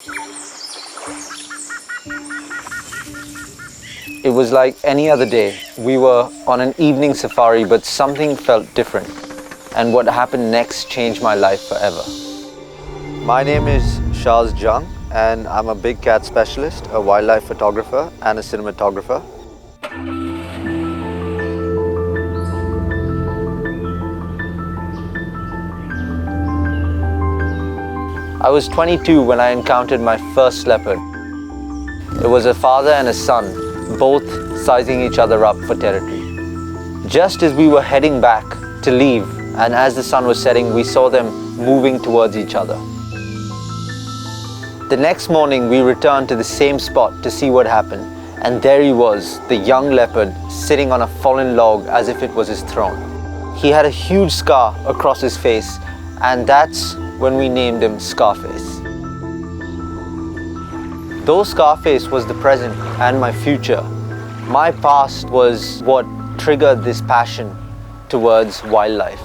It was like any other day. We were on an evening safari, but something felt different. And what happened next changed my life forever. My name is Shaaz Jung, and I'm a big cat specialist, a wildlife photographer, and a cinematographer. I was 22 when I encountered my first leopard. It was a father and a son, both sizing each other up for territory. Just as we were heading back to leave, and as the sun was setting, we saw them moving towards each other. The next morning, we returned to the same spot to see what happened, and there he was, the young leopard, sitting on a fallen log as if it was his throne. He had a huge scar across his face, and that's when we named him Scarface. Though Scarface was the present and my future, my past was what triggered this passion towards wildlife.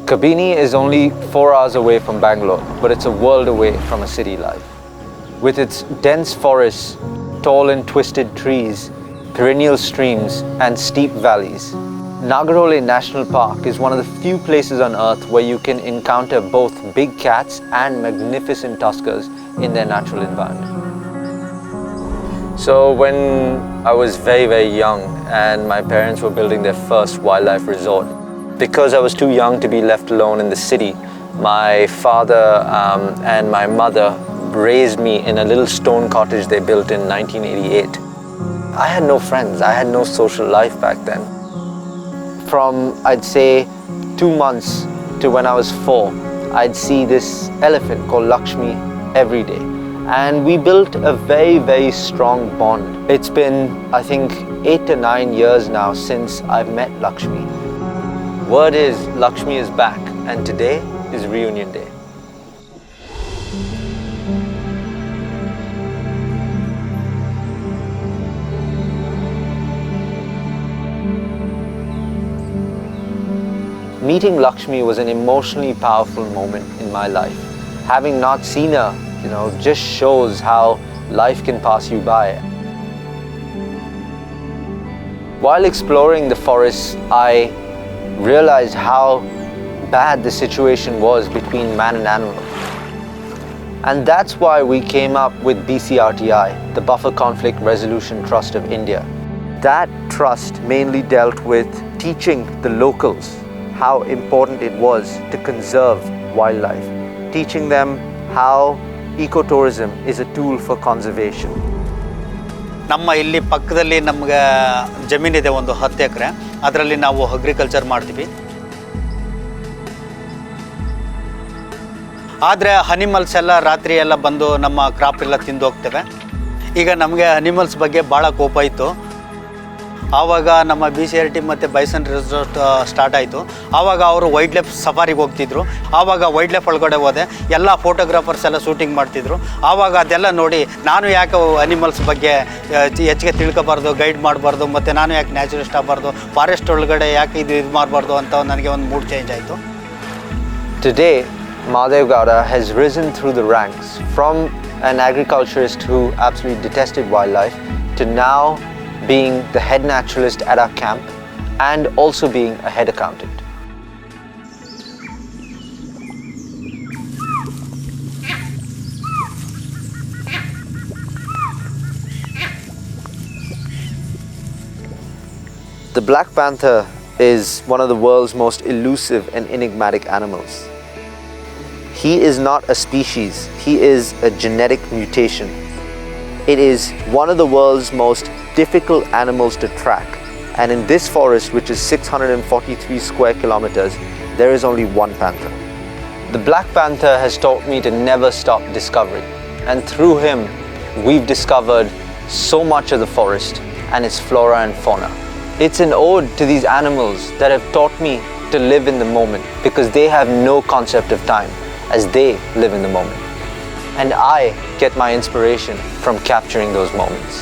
Kabini is only 4 hours away from Bangalore, but it's a world away from a city life. With its dense forests, tall and twisted trees, perennial streams, and steep valleys, Nagarhole National Park is one of the few places on earth where you can encounter both big cats and magnificent tuskers in their natural environment. So when I was very young and my parents were building their first wildlife resort, because I was too young to be left alone in the city, my father and my mother raised me in a little stone cottage they built in 1988. I had no friends, I had no social life back then. From, I'd say, 2 months to when I was 4, I'd see this elephant called Lakshmi every day. And we built a very strong bond. It's been, I think, 8 to 9 years now since I've met Lakshmi. Word is, Lakshmi is back, and today is reunion day. Meeting Lakshmi was an emotionally powerful moment in my life. Having not seen her, just shows how life can pass you by. While exploring the forests, I realized how bad the situation was between man and animal. And that's why we came up with BCRTI, the Buffer Conflict Resolution Trust of India. That trust mainly dealt with teaching the locals how important it was to conserve wildlife, teaching them how ecotourism is a tool for conservation. ನಮ್ಮ ಇಲ್ಲಿ ಪಕ್ಕದಲ್ಲಿ ನಮಗೆ ಜಮೀನಿದೆ ಒಂದು 10 ಎಕರೆ, ಅದರಲ್ಲಿ ನಾವು agriculture ಮಾಡ್ತೀವಿ. ಆದರೆ ಅನಿಮಲ್ಸ್ ಎಲ್ಲ ರಾತ್ರಿ ಎಲ್ಲ ಬಂದು ನಮ್ಮ ಕ್ರಾಪ್ ಎಲ್ಲ ತಿಂದು ಹೋಗ್ತವೆ. ಈಗ ನಮಗೆ ಅನಿಮಲ್ಸ್ ಬಗ್ಗೆ ಭಾಳ ಕೋಪ ಇತ್ತು. ಆವಾಗ ನಮ್ಮ BCRT ಮತ್ತು ಬೈಸನ್ ರೆಸಾರ್ಟ್ ಸ್ಟಾರ್ಟ್ ಆಯಿತು. ಆವಾಗ ಅವರು ವೈಲ್ಡ್ ಲೈಫ್ ಸಫಾರಿಗೆ ಹೋಗ್ತಿದ್ರು. ಆವಾಗ ವೈಲ್ಡ್ ಲೈಫ್ ಒಳಗಡೆ ಹೋದೆ, ಎಲ್ಲ ಫೋಟೋಗ್ರಾಫರ್ಸ್ ಎಲ್ಲ ಶೂಟಿಂಗ್ ಮಾಡ್ತಿದ್ರು. ಆವಾಗ ಅದೆಲ್ಲ ನೋಡಿ ನಾನು ಯಾಕೆ ಅನಿಮಲ್ಸ್ ಬಗ್ಗೆ ಹೆಚ್ಚಿಗೆ ತಿಳ್ಕೊಬಾರ್ದು, ಗೈಡ್ ಮಾಡಬಾರ್ದು, ಮತ್ತು ನಾನು ಯಾಕೆ ನ್ಯಾಚುರಲಿಸ್ಟ್ ಆಗಬಾರ್ದು, ಫಾರೆಸ್ಟ್ ಒಳಗಡೆ ಯಾಕೆ ಇದು ಮಾಡಬಾರ್ದು ಅಂತ ನನಗೆ ಒಂದು ಮೂಡ್ ಚೇಂಜ್ ಆಯಿತು. Today, Madhav Gowda has risen through the ranks from an agriculturist who absolutely detested wildlife to now being the head naturalist at our camp and also being a head accountant. The Black Panther is one of the world's most elusive and enigmatic animals. He is not a species, he is a genetic mutation. It is one of the world's most difficult animals to track, and in this forest, which is 643 square kilometers, there is only one panther. The Black Panther has taught me to never stop discovering, and through him we've discovered so much of the forest and its flora and fauna. It's an ode to these animals that have taught me to live in the moment, because they have no concept of time as they live in the moment. And I get my inspiration from capturing those moments.